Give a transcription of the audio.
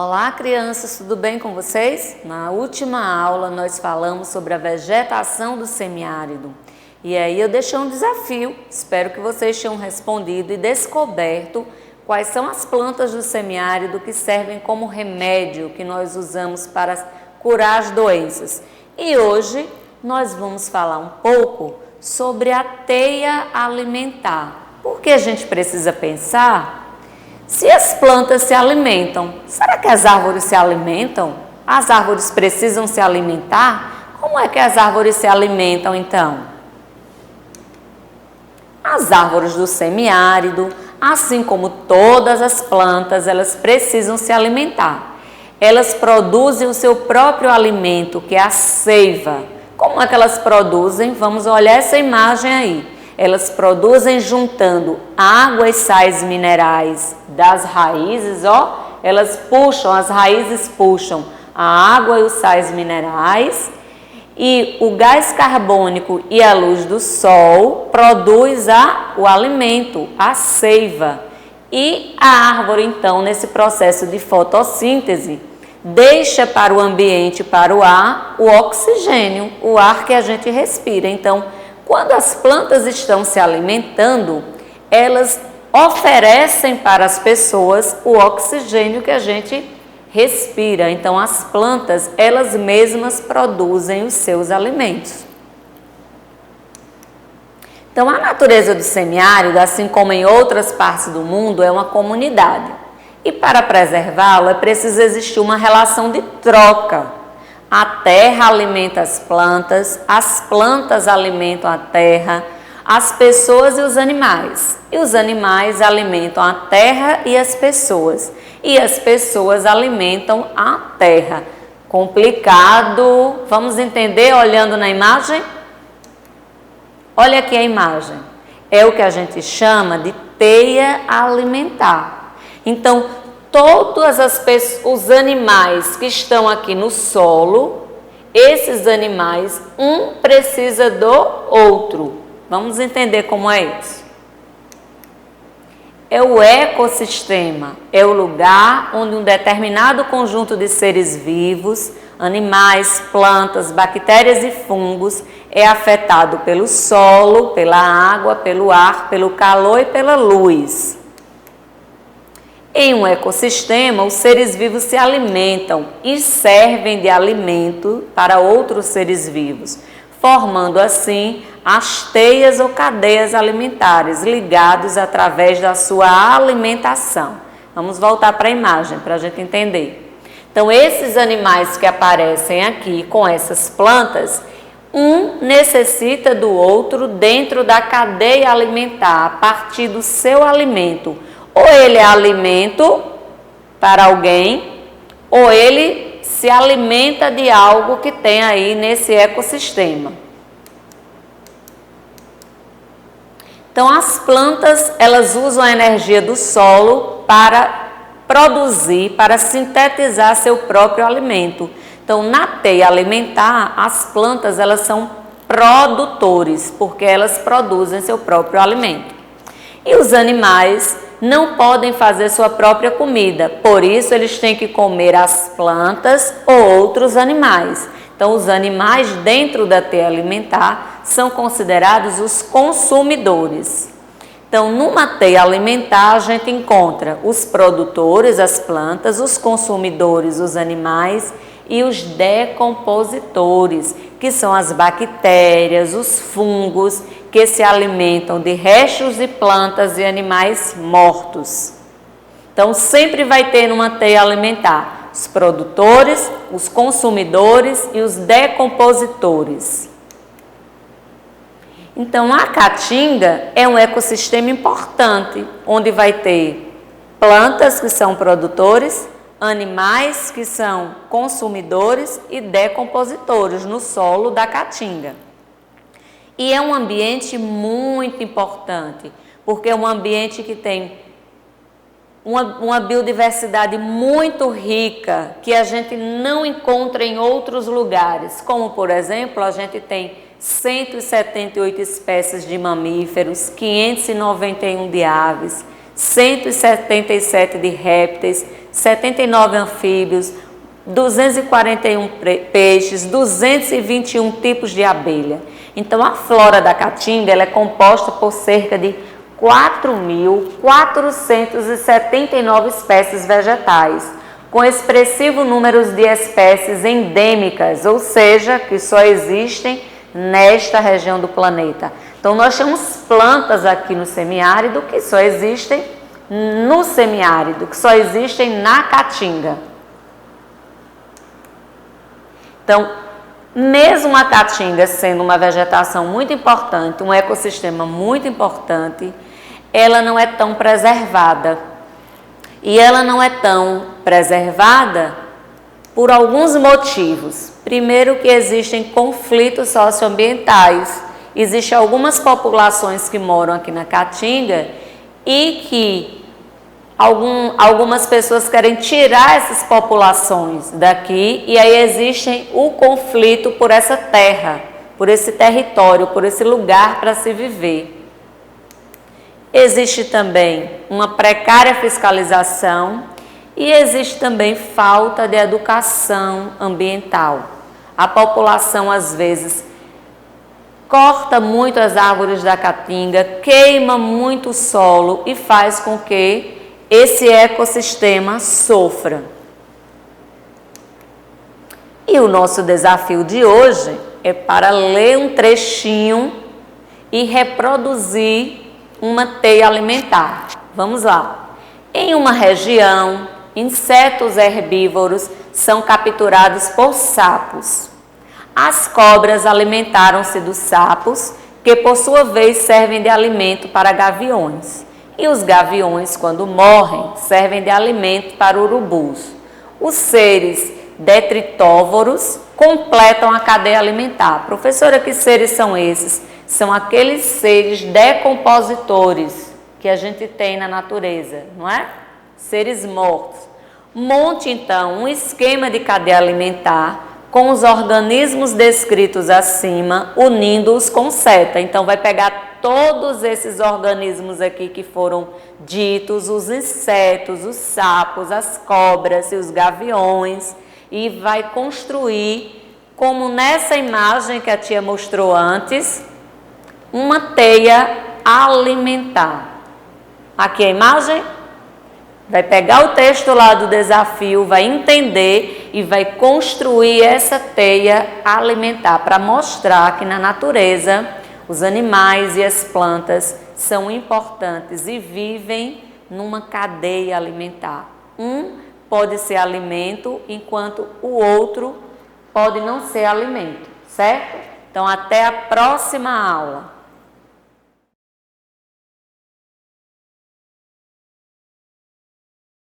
Olá, crianças, tudo bem com vocês? Na última aula nós falamos sobre a vegetação do semiárido. E aí eu deixei um desafio, espero que vocês tenham respondido e descoberto quais são as plantas do semiárido que servem como remédio que nós usamos para curar as doenças. E hoje nós vamos falar um pouco sobre a teia alimentar. Porque a gente precisa pensar, se as plantas se alimentam, será que as árvores se alimentam? As árvores precisam se alimentar? Como é que as árvores se alimentam então? As árvores do semiárido, assim como todas as plantas, elas precisam se alimentar. Elas produzem o seu próprio alimento, que é a seiva. Como é que elas produzem? Vamos olhar essa imagem aí. Elas produzem juntando água e sais minerais das raízes, elas puxam, as raízes puxam a água e os sais minerais e o gás carbônico e a luz do sol produz o alimento, a seiva. E a árvore, então, nesse processo de fotossíntese, deixa para o ambiente, para o ar, o oxigênio, o ar que a gente respira. Então, quando as plantas estão se alimentando, elas oferecem para as pessoas o oxigênio que a gente respira. Então, as plantas, elas mesmas produzem os seus alimentos. Então, a natureza do semiárido, assim como em outras partes do mundo, é uma comunidade. E para preservá-lo, é preciso existir uma relação de troca. A terra alimenta as plantas alimentam a terra, as pessoas e os animais. E os animais alimentam a terra e as pessoas alimentam a terra. Complicado, vamos entender olhando na imagem? Olha aqui a imagem, é o que a gente chama de teia alimentar. Então, todos os animais que estão aqui no solo, esses animais, um precisa do outro. Vamos entender como é isso. É o ecossistema, é o lugar onde um determinado conjunto de seres vivos, animais, plantas, bactérias e fungos, é afetado pelo solo, pela água, pelo ar, pelo calor e pela luz. Em um ecossistema, os seres vivos se alimentam e servem de alimento para outros seres vivos, formando assim as teias ou cadeias alimentares, ligados através da sua alimentação. Vamos voltar para a imagem para a gente entender. Então, esses animais que aparecem aqui com essas plantas, um necessita do outro dentro da cadeia alimentar, a partir do seu alimento. Ou ele é alimento para alguém, ou ele se alimenta de algo que tem aí nesse ecossistema. Então, as plantas, elas usam a energia do solo para produzir, para sintetizar seu próprio alimento. Então, na teia alimentar, as plantas, elas são produtores, porque elas produzem seu próprio alimento. E os animais não podem fazer sua própria comida, por isso eles têm que comer as plantas ou outros animais. Então, os animais dentro da teia alimentar são considerados os consumidores. Então, numa teia alimentar, a gente encontra os produtores, as plantas, os consumidores, os animais e os decompositores, que são as bactérias, os fungos, que se alimentam de restos de plantas e animais mortos. Então, sempre vai ter numa teia alimentar os produtores, os consumidores e os decompositores. Então, a caatinga é um ecossistema importante, onde vai ter plantas que são produtores, animais que são consumidores e decompositores no solo da caatinga. E é um ambiente muito importante, porque é um ambiente que tem uma biodiversidade muito rica, que a gente não encontra em outros lugares, como, por exemplo, a gente tem 178 espécies de mamíferos, 591 de aves, 177 de répteis, 79 anfíbios, 241 peixes, 221 tipos de abelha. Então, a flora da Caatinga ela é composta por cerca de 4.479 espécies vegetais, com expressivo número de espécies endêmicas, ou seja, que só existem nesta região do planeta. Então, nós temos plantas aqui no semiárido que só existem no semiárido, que só existem na Caatinga. Então, mesmo a Caatinga sendo uma vegetação muito importante, um ecossistema muito importante, ela não é tão preservada. E ela não é tão preservada por alguns motivos. Primeiro, que existem conflitos socioambientais. Existem algumas populações que moram aqui na Caatinga e que algumas pessoas querem tirar essas populações daqui, e aí existe o conflito por essa terra, por esse território, por esse lugar para se viver. Existe também uma precária fiscalização e existe também falta de educação ambiental. A população, às vezes, corta muito as árvores da Caatinga, queima muito o solo e faz com que esse ecossistema sofra. E o nosso desafio de hoje é para ler um trechinho e reproduzir uma teia alimentar. Vamos lá. Em uma região, insetos herbívoros são capturados por sapos. As cobras alimentaram-se dos sapos, que por sua vez servem de alimento para gaviões. E os gaviões, quando morrem, servem de alimento para urubus. Os seres detritóvoros completam a cadeia alimentar. Professora, que seres são esses? São aqueles seres decompositores que a gente tem na natureza, não é? Seres mortos. Monte, então, um esquema de cadeia alimentar com os organismos descritos acima, unindo-os com seta. Então, vai pegar todos esses organismos aqui que foram ditos, os insetos, os sapos, as cobras e os gaviões, e vai construir, como nessa imagem que a tia mostrou antes, uma teia alimentar. Aqui a imagem, vai pegar o texto lá do desafio, vai entender e vai construir essa teia alimentar para mostrar que na natureza os animais e as plantas são importantes e vivem numa cadeia alimentar. Um pode ser alimento, enquanto o outro pode não ser alimento, certo? Então, até a próxima aula.